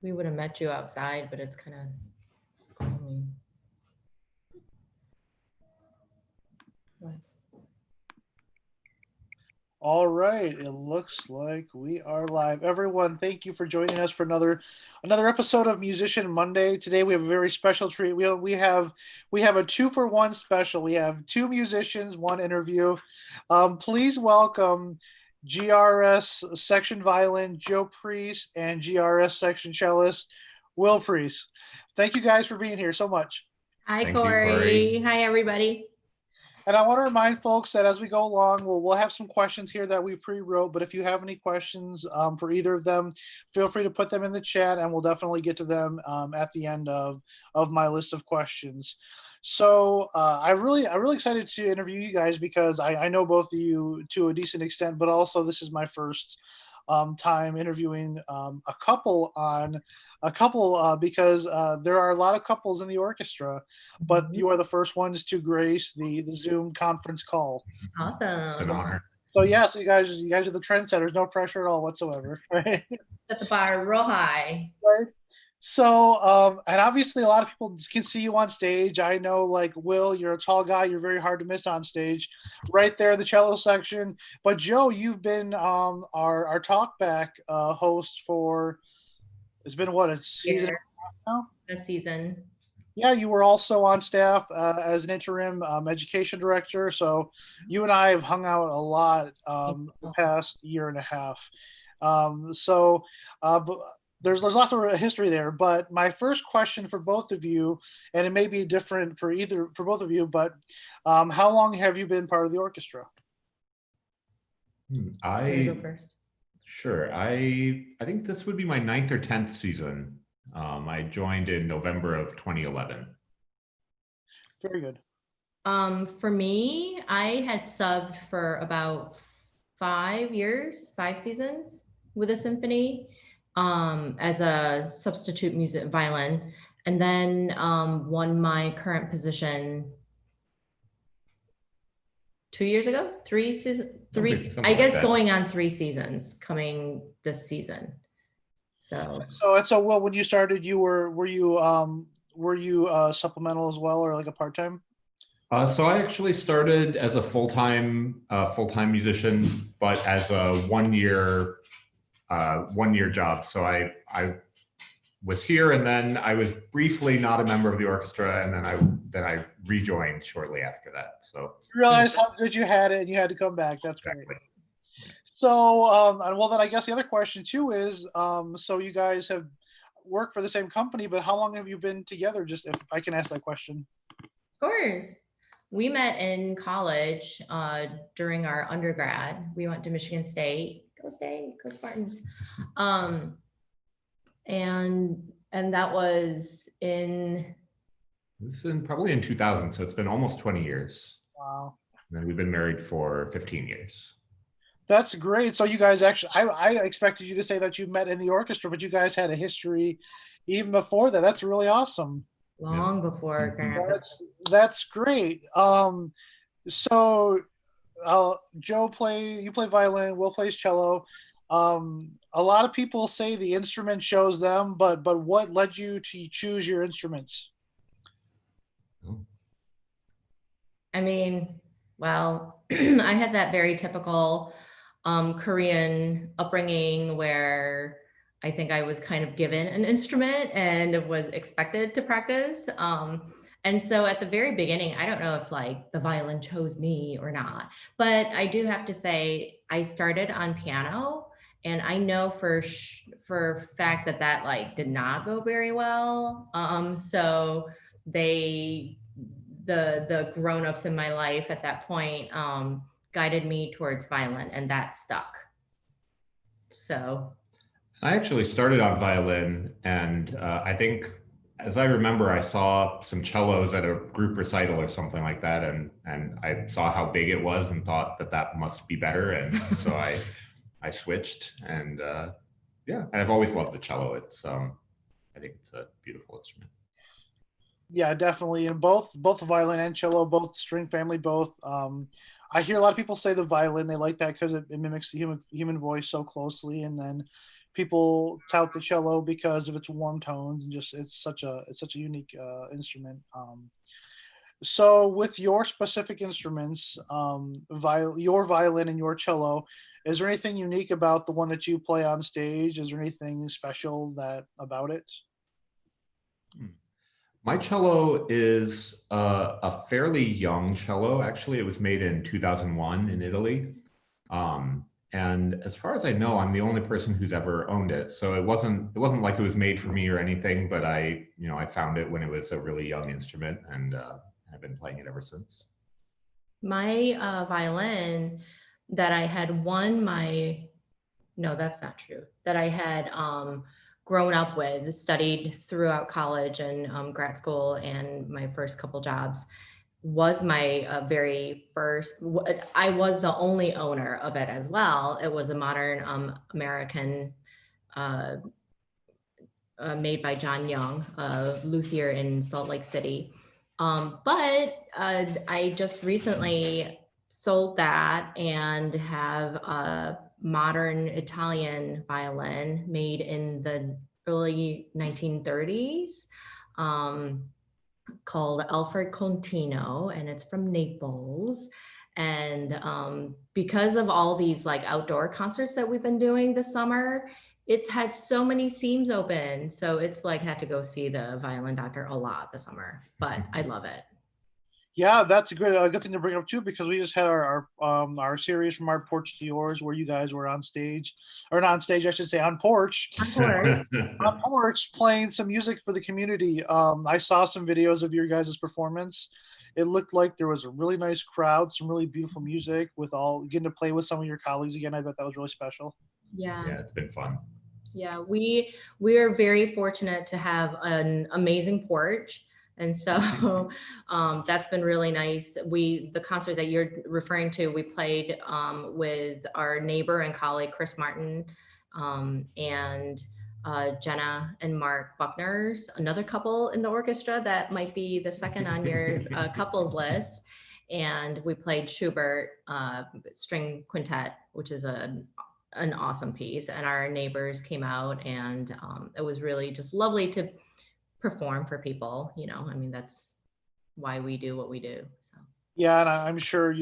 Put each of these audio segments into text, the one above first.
We would have met you outside, but it's kind of gloomy. What? All right, it looks like we are live. Everyone, thank you for joining us for another episode of Musician Monday. Today we have a very special treat. We have a 2-for-1 special. We have two musicians, one interview. Please welcome GRS section violin Joe Preece and GRS section cellist Will Preece. Thank you guys for being here so much. Hi, Thank you, Corey. Corey. Hi, everybody. And I want to remind folks that as we go along, we'll have some questions here that we pre-wrote. But if you have any questions for either of them, feel free to put them in the chat, and we'll definitely get to them at the end of my list of questions. So I'm really excited to interview you guys because I know both of you to a decent extent, but also this is my first time interviewing a couple because there are a lot of couples in the orchestra, but you are the first ones to grace the Zoom conference call. It's an Awesome. honor. So yeah, so you guys are the trendsetters. No pressure at all whatsoever, right? Set the bar real high. Right. So, and obviously a lot of people can see you on stage. I know, like Will, you're a tall guy. You're very hard to miss on stage. Right there, the cello section. But Joe, you've been our talkback host for. It's been what, a season Here, now? this season. Yeah, you were also on staff as an interim education director. So you and I have hung out a lot the past year and a half. But there's lots of history there. But my first question for both of you, and it may be different for both of you, but how long have you been part of the orchestra? You go I first. sure. I think this would be my 9th or 10th season. I joined in November of 2011. Very good. For me, I had subbed for about 5 seasons with a symphony as a substitute music violin, and then won my current position 2 years ago, Something I like guess that. going on 3 seasons coming this season. So Well, when you started, were you supplemental as well, or like a part-time? So I actually started as a full-time musician, but as a one-year job. So I was here, and then I was briefly not a member of the orchestra, and then I rejoined shortly after that. So You realized how good you had it, and you had to come back. That's exactly. great. So, and well, then I guess the other question too is, so you guys have worked for the same company, but how long have you been together? Just if I can ask that question. of course, we met in college during our undergrad. We went to Michigan State. Go State, go Spartans. And that was in This is probably in 2000, so it's been almost 20 years. Wow. And then we've been married for 15 years. That's great. So you guys actually, I expected you to say that you met in the orchestra, but you guys had a history even before that. That's really awesome. long before Grandpa. That's great. So Joe you play violin, Will plays cello. A lot of people say the instrument shows them, but what led you to choose your instruments? I mean, well, I had that very typical Korean upbringing where I think I was kind of given an instrument and was expected to practice. And so at the very beginning, I don't know if like the violin chose me or not, but I do have to say I started on piano, and I know for fact that like did not go very well. So the grown-ups in my life at that point guided me towards violin, and that stuck. So I actually started on violin, and I think, as I remember, I saw some cellos at a group recital or something like that, and I saw how big it was and thought that must be better, and so I switched, and yeah, I've always loved the cello. It's I think it's a beautiful instrument. Yeah, definitely. And both the violin and cello, both string family, both. I hear a lot of people say the violin, they like that because it mimics the human voice so closely, and then people tout the cello because of its warm tones and just it's such a unique instrument. So with your specific instruments, your violin and your cello, is there anything unique about the one that you play on stage? Is there anything special that about it? My cello is a fairly young cello. Actually, it was made in 2001 in Italy. And as far as I know, I'm the only person who's ever owned it. So it wasn't like it was made for me or anything, but I found it when it was a really young instrument, and I've been playing it ever since. My violin that I had won my, no, that's not true, that I had grown up with, studied throughout college and grad school and my first couple jobs, was my very first. I was the only owner of it as well. It was a modern American uh, made by John Young, a luthier in Salt Lake City. But I just recently sold that and have a modern Italian violin made in the early 1930s. Called Alfred Contino, and it's from Naples. And because of all these like outdoor concerts that we've been doing this summer, it's had so many seams open. So it's like had to go see the violin doctor a lot this summer, but I love it. Yeah, that's a good thing to bring up too, because we just had our series from our porch to yours, where you guys were on stage, or not on stage, I should say, on porch, Of course. on porch playing some music for the community. I saw some videos of your guys' performance. It looked like there was a really nice crowd, some really beautiful music, with all getting to play with some of your colleagues again. I bet that was really special. Yeah. Yeah, it's been fun. Yeah, we are very fortunate to have an amazing porch. And so that's been really nice. The concert that you're referring to, we played with our neighbor and colleague, Chris Martin, and Jenna and Mark Buckners, another couple in the orchestra that might be the second on your couples list. And we played Schubert string quintet, which is an awesome piece, and our neighbors came out, and it was really just lovely to perform for people. I mean, that's why we do what we do. So Yeah, and I'm sure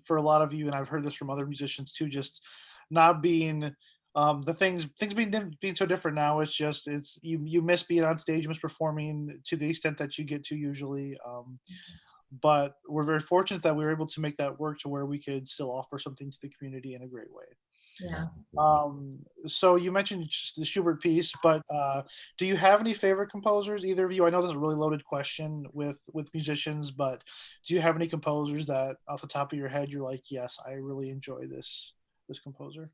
for a lot of you, and I've heard this from other musicians too. Just not being the things being so different now. It's just you miss being on stage, you miss performing to the extent that you get to usually. But we're very fortunate that we were able to make that work to where we could still offer something to the community in a great way. yeah. So you mentioned just the Schubert piece, but do you have any favorite composers, either of you? I know this is a really loaded question with musicians, but do you have any composers that off the top of your head you're like, yes, I really enjoy this composer?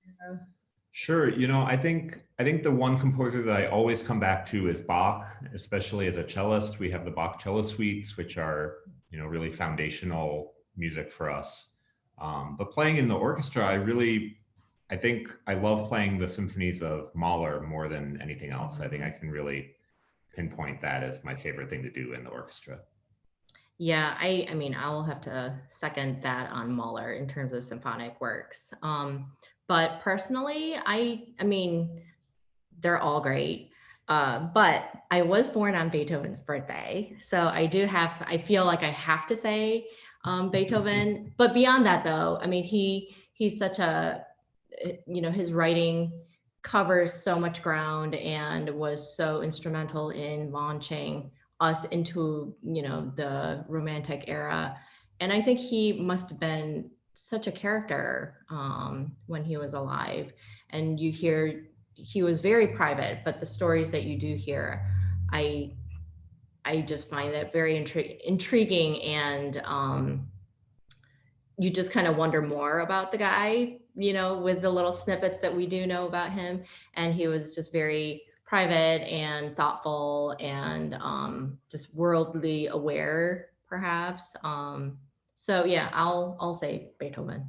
Sure. I think the one composer that I always come back to is Bach, especially as a cellist. We have the Bach cello suites, which are, really foundational music for us. But playing in the orchestra, I think I love playing the symphonies of Mahler more than anything else. I think I can really pinpoint that as my favorite thing to do in the orchestra. Yeah, I mean, I will have to second that on Mahler in terms of symphonic works. But personally, I mean, they're all great. But I was born on Beethoven's birthday. So I feel like I have to say Beethoven. But beyond that, though, I mean, he's such his writing covers so much ground and was so instrumental in launching us into, the romantic era. And I think he must have been such a character when he was alive. And you hear he was very private, but the stories that you do hear, I I just find that very intriguing, and you just kind of wonder more about the guy, with the little snippets that we do know about him. And he was just very private and thoughtful and just worldly aware, perhaps. So yeah, I'll say Beethoven,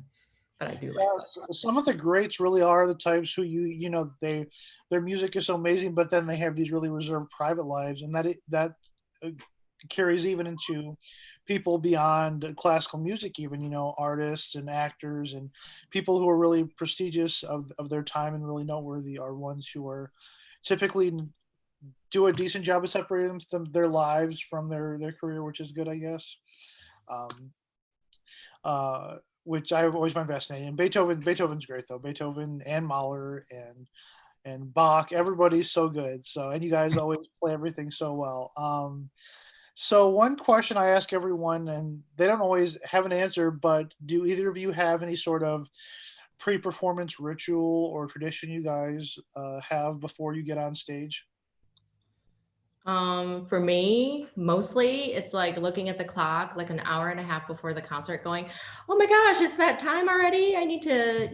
but I do like Yes, some of the greats really are the types who their music is so amazing, but then they have these really reserved private lives, and that carries even into people beyond classical music, even, artists and actors and people who are really prestigious of their time and really noteworthy are ones who are typically do a decent job of separating their lives from their career, which is good, I guess. Um, uh, which I always find fascinating. And Beethoven's great though. Beethoven and Mahler and Bach, everybody's so good. So, and you guys always play everything so well. So one question I ask everyone, and they don't always have an answer, but do either of you have any sort of pre-performance ritual or tradition you guys have before you get on stage? For me, mostly it's like looking at the clock like an hour and a half before the concert going, oh my gosh, it's that time already. I need to,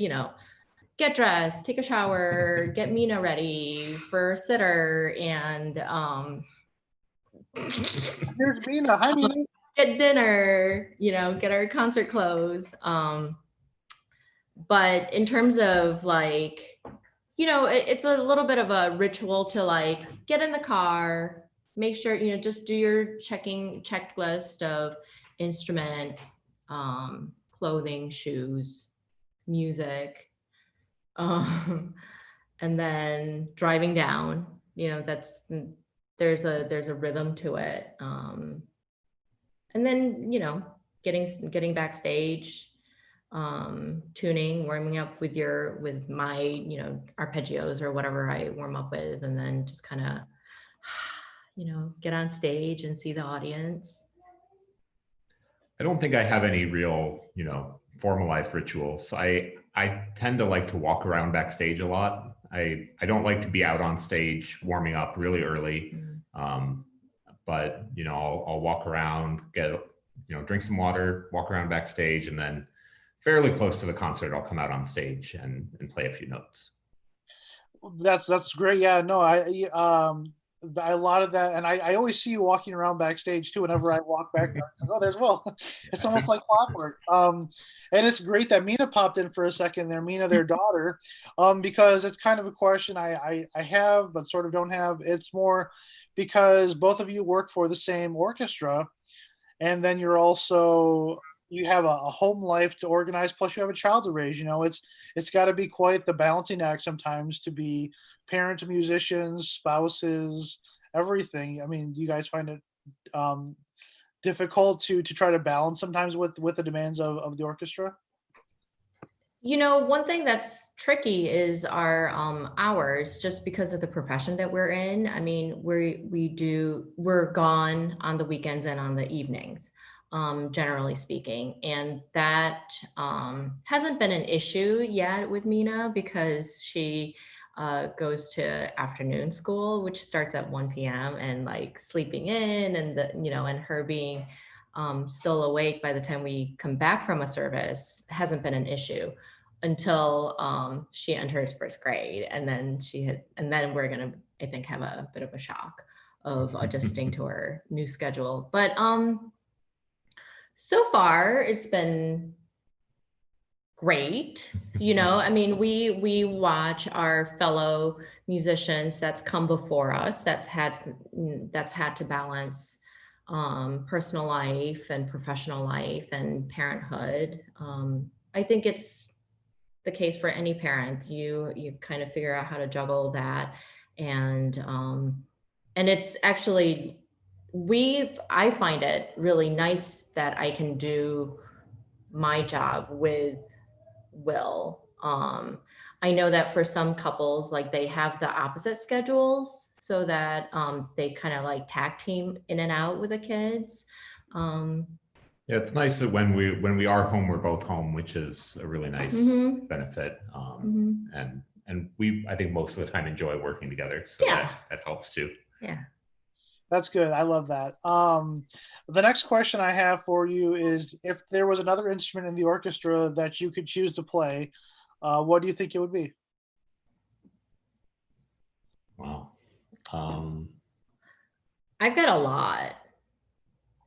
get dressed, take a shower, get Mina ready for sitter, and Here's Mina. Hi, Mina. get dinner, get our concert clothes. But in terms of like, it's a little bit of a ritual to like get in the car, make sure, just do your checklist of instrument, clothing, shoes, music, um, and then driving down, that's, there's a rhythm to it. And then, getting backstage, tuning, warming up with my, arpeggios or whatever I warm up with, and then just kind of, get on stage and see the audience. I don't think I have any real, formalized rituals. I tend to like to walk around backstage a lot. I don't like to be out on stage warming up really early. But I'll walk around, get drink some water, walk around backstage, and then fairly close to the concert, I'll come out on stage and play a few notes. That's great. Yeah, no, a lot of that, and I always see you walking around backstage too. Whenever I walk back, it's like, oh, there's Will. It's almost like clockwork. And it's great that Mina popped in for a second there. Mina, their daughter, because it's kind of a question I have, but sort of don't have. It's more because both of you work for the same orchestra, and then you have a home life to organize, plus you have a child to raise. It's got to be quite the balancing act sometimes to be parents, musicians, spouses, everything. I mean, do you guys find it difficult to try to balance sometimes with the demands of the orchestra? One thing that's tricky is our hours, just because of the profession that we're in. I mean, we're gone on the weekends and on the evenings, generally speaking, and that hasn't been an issue yet with Mina because she goes to afternoon school, which starts at 1 p.m. and like sleeping in, and and her being still awake by the time we come back from a service hasn't been an issue until she enters first grade, and then we're gonna, I think, have a bit of a shock of adjusting to her new schedule. But so far it's been great. I mean, we watch our fellow musicians that's come before us that's had to balance personal life and professional life and parenthood. I think it's the case for any parent. You kind of figure out how to juggle that, and it's actually, I find it really nice that I can do my job with Will. I know that for some couples, like they have the opposite schedules so that they kind of like tag team in and out with the kids. Yeah, it's nice that when we are home, we're both home, which is a really nice benefit. And we, I think, most of the time enjoy working together, so that helps too. Yeah. That's good. I love that. The next question I have for you is, if there was another instrument in the orchestra that you could choose to play, what do you think it would be? Wow. I've got a lot.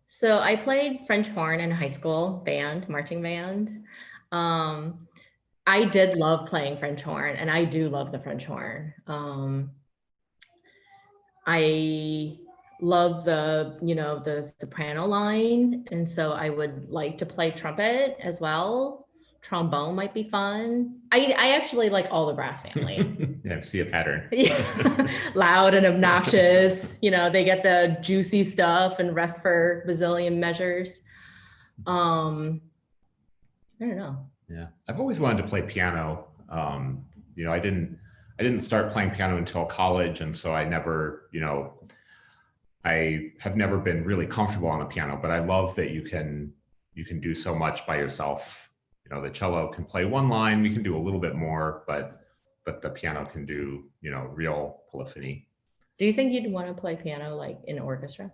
So I played French horn in high school band, marching band. I did love playing French horn, and I do love the French horn. I love the, the soprano line. And so I would like to play trumpet as well. Trombone might be fun. I actually like all the brass family. Yeah, I see a pattern. Yeah. Loud and obnoxious. They get the juicy stuff and rest for bazillion measures. I don't know. Yeah, I've always wanted to play piano. I didn't start playing piano until college, and so I never, I have never been really comfortable on a piano. But I love that you can do so much by yourself. The cello can play one line, we can do a little bit more, but the piano can do, real polyphony. Do you think you'd want to play piano like in orchestra?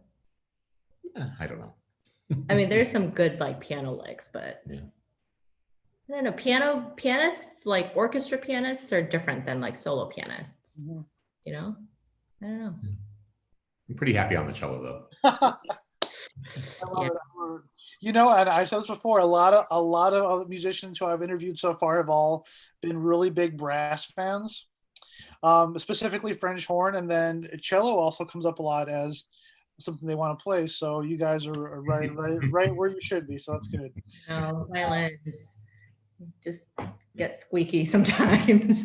I don't know. I mean, there's some good like piano licks, but yeah. I don't know. Pianists, like orchestra pianists, are different than like solo pianists. Mhm. I don't know. I'm pretty happy on the cello though. I love it. And I've said this before, a lot of other musicians who I've interviewed so far have all been really big brass fans, specifically French horn, and then cello also comes up a lot as something they want to play. So you guys are right where you should be. So that's good. No, violins just get squeaky sometimes.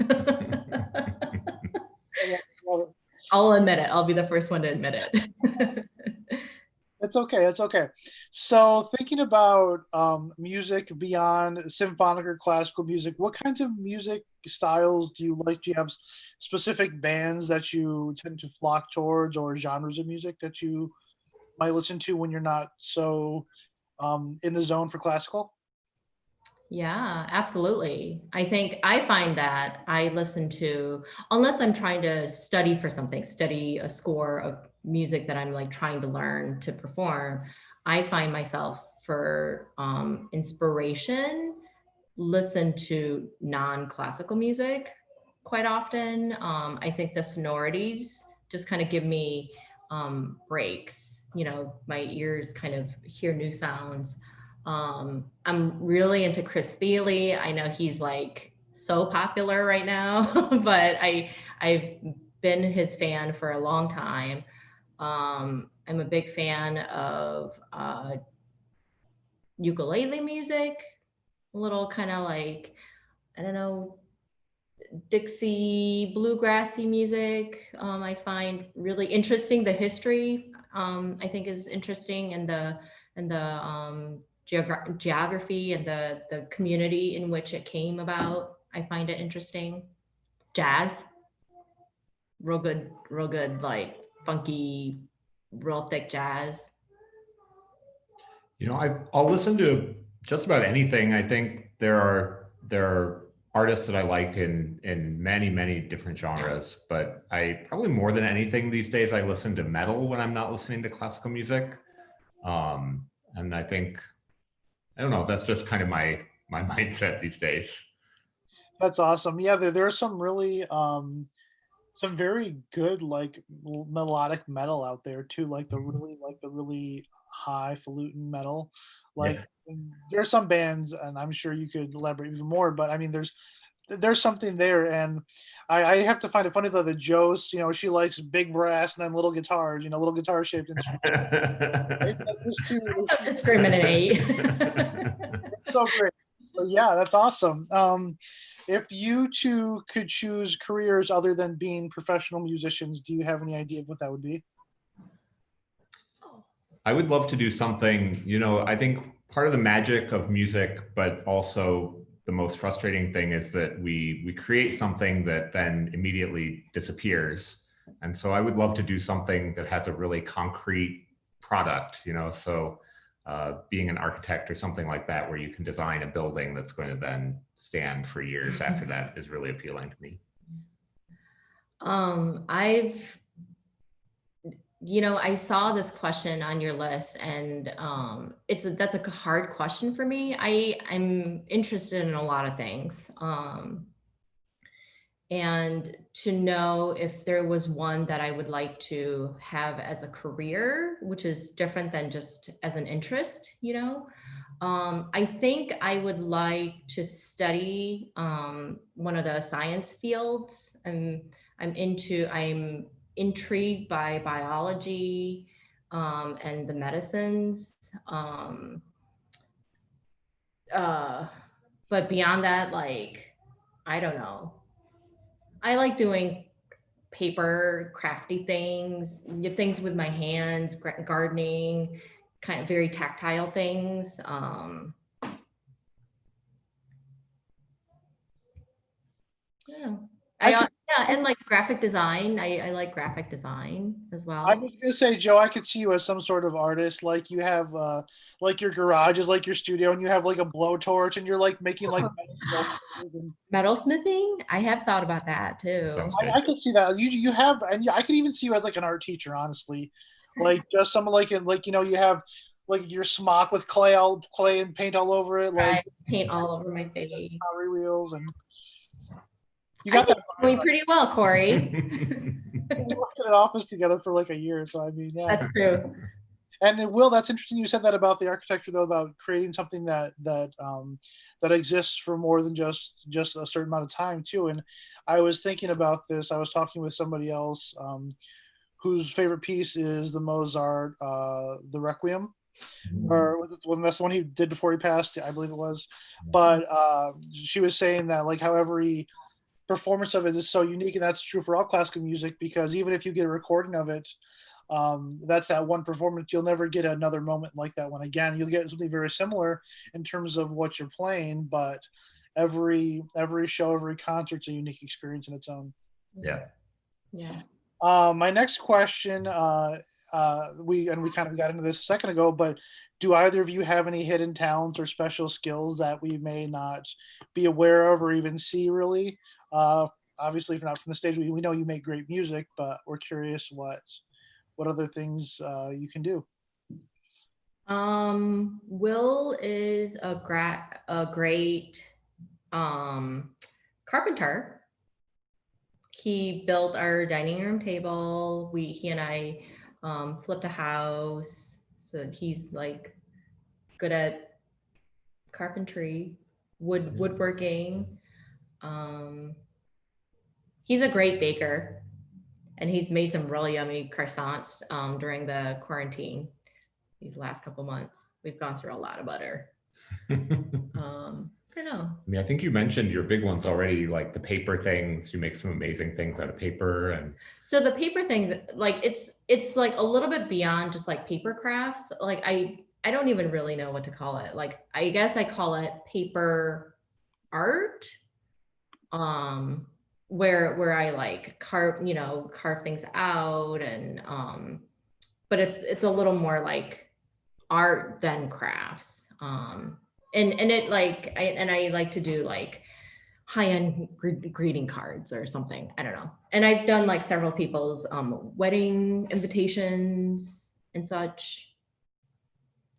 I'll admit it. I'll be the first one to admit it. It's okay. It's okay. So thinking about music beyond symphonic or classical music, what kinds of music styles do you like? Do you have specific bands that you tend to flock towards, or genres of music that you might listen to when you're not so in the zone for classical? Yeah, absolutely. I think I find that I listen to, unless I'm trying to study for something, study a score of music that I'm like trying to learn to perform, I find myself for inspiration, listen to non-classical music quite often. I think the sonorities just kind of give me breaks. My ears kind of hear new sounds. I'm really into Chris Thiele. I know he's like so popular right now, but I've been his fan for a long time. I'm a big fan of ukulele music, a little kind of like, I don't know, Dixie bluegrassy music. I find really interesting. The history, I think, is interesting, and the geography and the community in which it came about. I find it interesting. Jazz, real good, like funky, real thick jazz. I'll listen to just about anything. I think there are artists that I like in many different genres, but I probably more than anything these days I listen to metal when I'm not listening to classical music. And I think, I don't know, that's just kind of my mindset these days. That's awesome. Yeah, there are some really some very good like melodic metal out there too, like the really highfalutin metal. Like Yeah. there's some bands, and I'm sure you could elaborate even more, but I mean there's something there, and I have to find it funny though that Joe's, she likes big brass and then little guitars, little guitar shaped instruments. Right? This too, Don't discriminate. it's so great. But yeah, that's awesome. If you two could choose careers other than being professional musicians, do you have any idea of what that would be? I would love to do something, I think part of the magic of music, but also the most frustrating thing is that we create something that then immediately disappears. And so I would love to do something that has a really concrete product, so being an architect or something like that, where you can design a building that's going to then stand for years after that, is really appealing to me. I saw this question on your list, and that's a hard question for me. I'm interested in a lot of things. And to know if there was one that I would like to have as a career, which is different than just as an interest, I think I would like to study one of the science fields. I'm intrigued by biology and the medicines. But beyond that, like, I don't know. I like doing paper, crafty things, things with my hands, gardening, kind of very tactile things. Yeah. Yeah, and like graphic design. I like graphic design as well. I was gonna say, Joe, I could see you as some sort of artist. Like you have, like your garage is like your studio, and you have like a blowtorch, and you're like making like metal sculptures. And Metalsmithing, I have thought about that too. Sounds good. I could see that. You have, and I could even see you as like an art teacher, honestly. Like just someone like you have like your smock with clay and paint all over it, like I paint all over my face. pottery wheels, and you I got think that. it's doing pretty well, Corey. We worked in an office together for like a year, so I mean, yeah. That's true. And Will, that's interesting. You said that about the architecture, though, about creating something that exists for more than just a certain amount of time, too. And I was thinking about this. I was talking with somebody else whose favorite piece is the Mozart, the Requiem, or was it, well, that's the one he did before he passed, I believe it was. But she was saying that like how every performance of it is so unique, and that's true for all classical music, because even if you get a recording of it, that's that one performance. You'll never get another moment like that one again. You'll get something very similar in terms of what you're playing, but every show, every concert's a unique experience in its own. Yeah. Yeah. My next question, we kind of got into this a second ago, but do either of you have any hidden talents or special skills that we may not be aware of or even see really? Obviously, if not from the stage, we know you make great music, but we're curious what other things you can do. Will is a great carpenter. He built our dining room table. He and I flipped a house. So he's like good at carpentry, woodworking. He's a great baker, and he's made some really yummy croissants during the quarantine. These last couple months, we've gone through a lot of butter. I don't know. I mean, I think you mentioned your big ones already, like the paper things. You make some amazing things out of paper, and so the paper thing, like it's like a little bit beyond just like paper crafts. Like I don't even really know what to call it. Like I guess I call it paper art. Where I like carve things out, and but it's a little more like art than crafts. And it like I like to do like high-end greeting cards or something. I don't know. And I've done like several people's wedding invitations and such.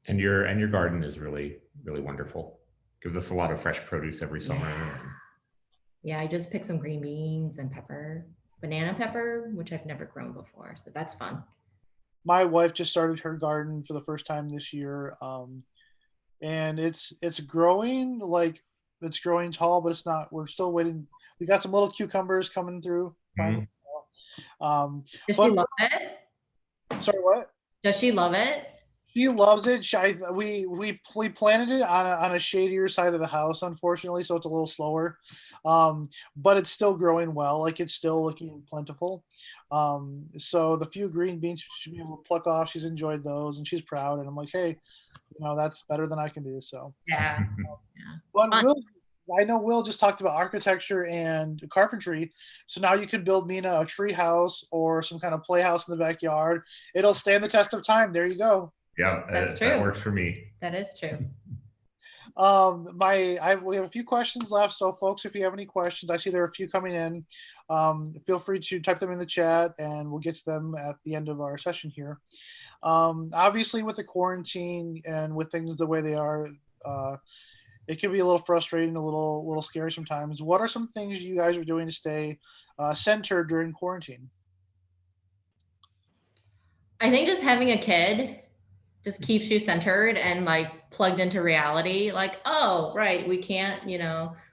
And your garden is really, really wonderful. Gives us a lot of fresh produce every summer. Yeah, I just picked some green beans and banana pepper, which I've never grown before. So that's fun. My wife just started her garden for the first time this year, and it's growing, like it's growing tall, but it's not. We're still waiting. We got some little cucumbers coming through. Mhm. Um, Does but she love it? sorry, what? Does she love it? She loves it. We planted it on a shadier side of the house, unfortunately, so it's a little slower, but it's still growing well. Like it's still looking plentiful. So the few green beans she'll be able to pluck off, she's enjoyed those, and she's proud. And I'm like, hey, that's better than I can do. So Yeah. but I know Will just talked about architecture and carpentry. So now you can build Mina a tree house or some kind of playhouse in the backyard. It'll stand the test of time. There you go. Yeah, That's true. That works for me. That is true. We have a few questions left. So folks, if you have any questions, I see there are a few coming in. Feel free to type them in the chat and we'll get to them at the end of our session here. Obviously with the quarantine and with things the way they are, it can be a little frustrating, a little scary sometimes. What are some things you guys are doing to stay centered during quarantine? I think just having a kid just keeps you centered and like plugged into reality. Like, oh, right, we can't,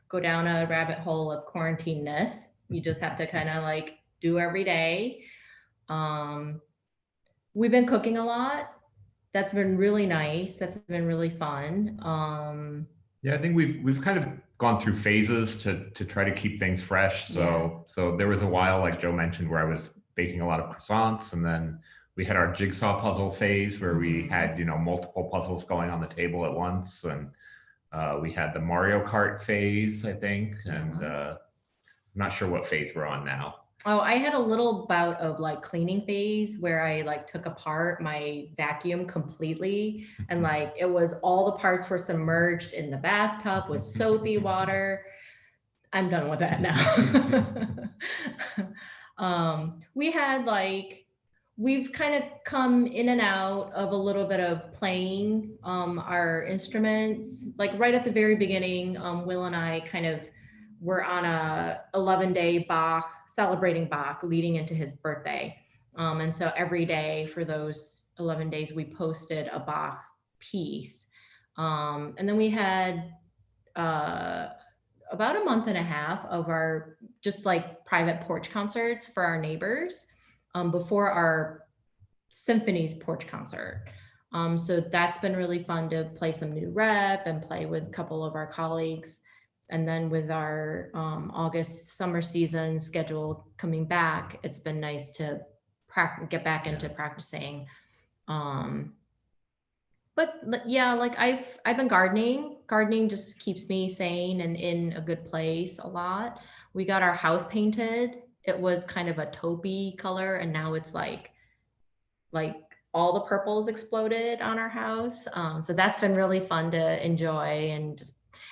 go down a rabbit hole of quarantine-ness. You just have to kind of like do every day. we've been cooking a lot. That's been really nice. That's been really fun. Yeah, I think we've kind of gone through phases to try to keep things fresh. So there was a while, like Joe mentioned, where I was baking a lot of croissants, and then we had our jigsaw puzzle phase where we had, you know, multiple puzzles going on the table at once, and we had the Mario Kart phase, I think, and I'm not sure what phase we're on now. Oh, I had a little bout of like cleaning phase where I like took apart my vacuum completely, and like it was all the parts were submerged in the bathtub with soapy water. I'm done with that now. We had like, we've kind of come in and out of a little bit of playing our instruments. Like right at the very beginning, Will and I kind of were on a 11-day Bach, celebrating Bach leading into his birthday. And so every day for those 11 days, we posted a Bach piece. And then we had about a month and a half of our just like private porch concerts for our neighbors before our symphony's porch concert. So that's been really fun to play some new rep and play with a couple of our colleagues. And then with our August summer season schedule coming back, it's been nice to get back into practicing. But yeah, like I've been gardening. Gardening just keeps me sane and in a good place a lot. We got our house painted. It was kind of a taupey color, and now it's like all the purples exploded on our house. So that's been really fun to enjoy,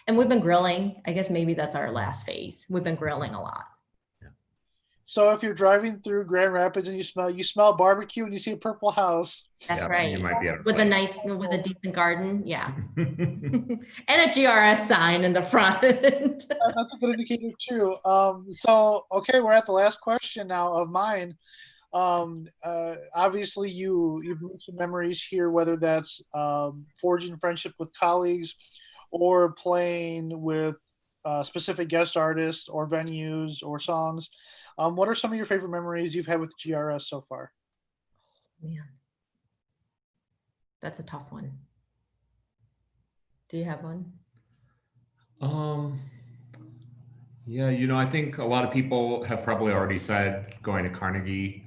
and we've been grilling. I guess maybe that's our last phase. We've been grilling a lot. So if you're driving through Grand Rapids and you smell barbecue and you see a purple house, That's right. You might be out of With a place. with a decent garden, yeah, and a GRS sign in the front. that's a good indicator too. So okay, we're at the last question now of mine. Obviously you've made some memories here, whether that's forging friendship with colleagues or playing with specific guest artists or venues or songs. What are some of your favorite memories you've had with GRS so far? Man, that's a tough one. Do you have one? Yeah, you know, I think a lot of people have probably already said going to Carnegie,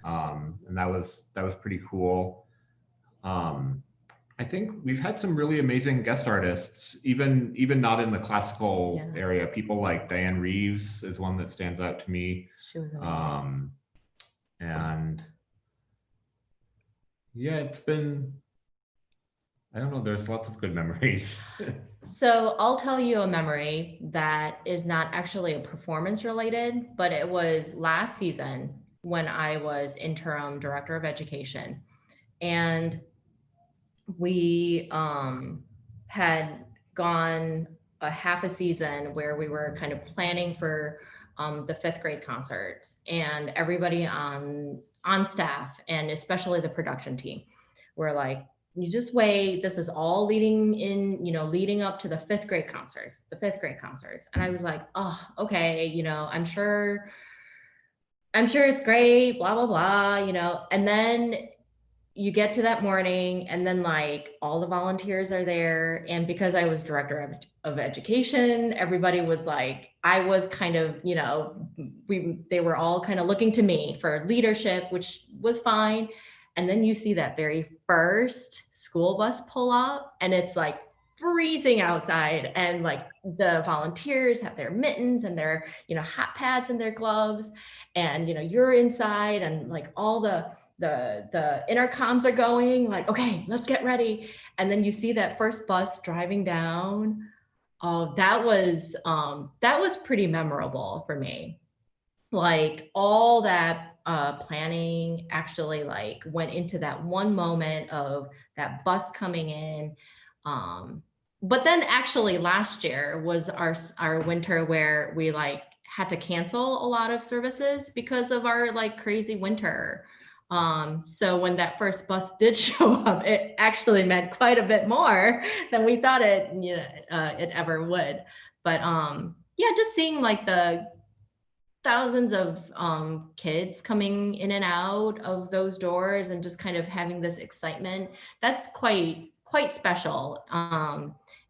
and that was pretty cool. I think we've had some really amazing guest artists, even not in the classical area. People like Diane Reeves is one that stands out to me. She was amazing. And yeah, it's been, I don't know, there's lots of good memories. So I'll tell you a memory that is not actually a performance related, but it was last season when I was interim director of education. And we had gone a half a season where we were kind of planning for the 5th grade concerts, and everybody on staff, and especially the production team, were like, you just wait, this is all leading up to the 5th grade concerts. And I was like, oh, okay, I'm sure it's great, blah blah blah. And then you get to that morning, and then like all the volunteers are there, and because I was director of education, everybody was like, I was kind of, they were all kind of looking to me for leadership, which was fine. And then you see that very first school bus pull up, and it's like freezing outside, and like the volunteers have their mittens and their hot pads and their gloves, and you're inside, and like all the intercoms are going like, okay, let's get ready. And then you see that first bus driving down. Oh, that was pretty memorable for me. Like all that planning actually like went into that one moment of that bus coming in. But then actually last year was our winter where we like had to cancel a lot of services because of our like crazy winter. So when that first bus did show up, it actually meant quite a bit more than we thought it ever would. But yeah, just seeing like the thousands of kids coming in and out of those doors and just kind of having this excitement. That's quite special,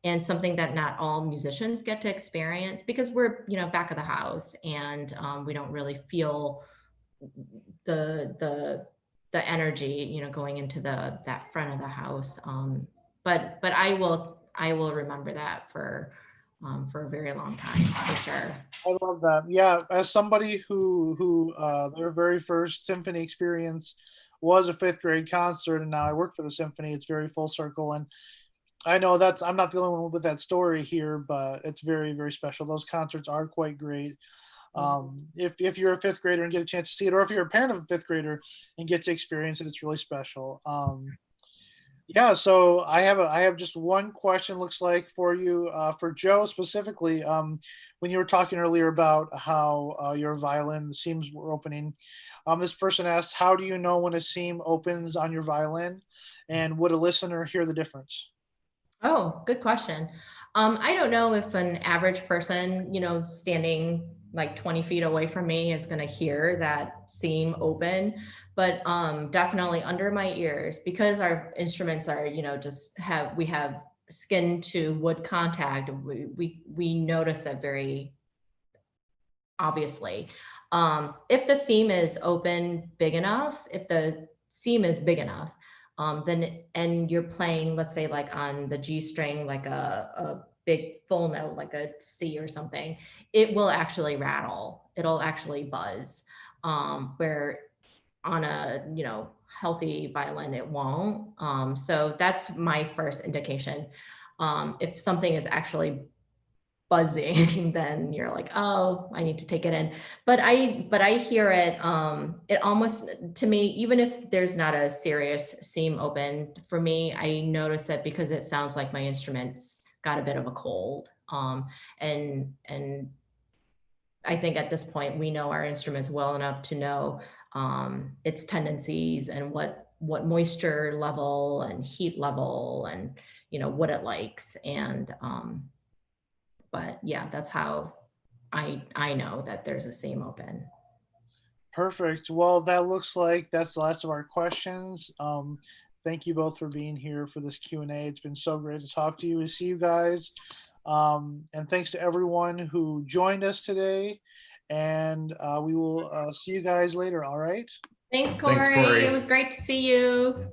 and something that not all musicians get to experience because we're, you know, back of the house, and we don't really feel the the the energy, you know, going into that front of the house. But I will remember that for a very long time, for sure. I love that. Yeah, as somebody who their very first symphony experience was a fifth grade concert, and now I work for the symphony. It's very full circle, and I know that's I'm not the only one with that story here, but it's very very special. Those concerts are quite great. If you're a fifth grader and get a chance to see it, or if you're a parent of a fifth grader and get to experience it, it's really special. Yeah, so I have just one question. Looks like for you, for Joe specifically. When you were talking earlier about how your violin the seams were opening, this person asked, "How do you know when a seam opens on your violin, and would a listener hear the difference?" Oh, good question. I don't know if an average person, you know, standing like 20 feet away from me is going to hear that seam open, but definitely under my ears, because our instruments are, you know, we have skin to wood contact. We notice it very obviously. If the seam is open big enough, if the seam is big enough, and you're playing, let's say like on the G string, like a big full note, like a C or something, it will actually rattle. It'll actually buzz. Where on a, you know, healthy violin, it won't. So that's my first indication. If something is actually buzzing, then you're like, oh, I need to take it in. But I hear it. It almost, to me, even if there's not a serious seam open, for me, I notice it because it sounds like my instrument's got a bit of a cold. And I think at this point we know our instruments well enough to know its tendencies and what moisture level and heat level and, you know, what it likes. And but yeah, that's how I know that there's a seam open. Perfect. Well, that looks like that's the last of our questions. Thank you both for being here for this Q&A. It's been so great to talk to you and see you guys. And thanks to everyone who joined us today. And we will see you guys later. All right. Thanks, Thanks, Corey. Corey. It was great to see you.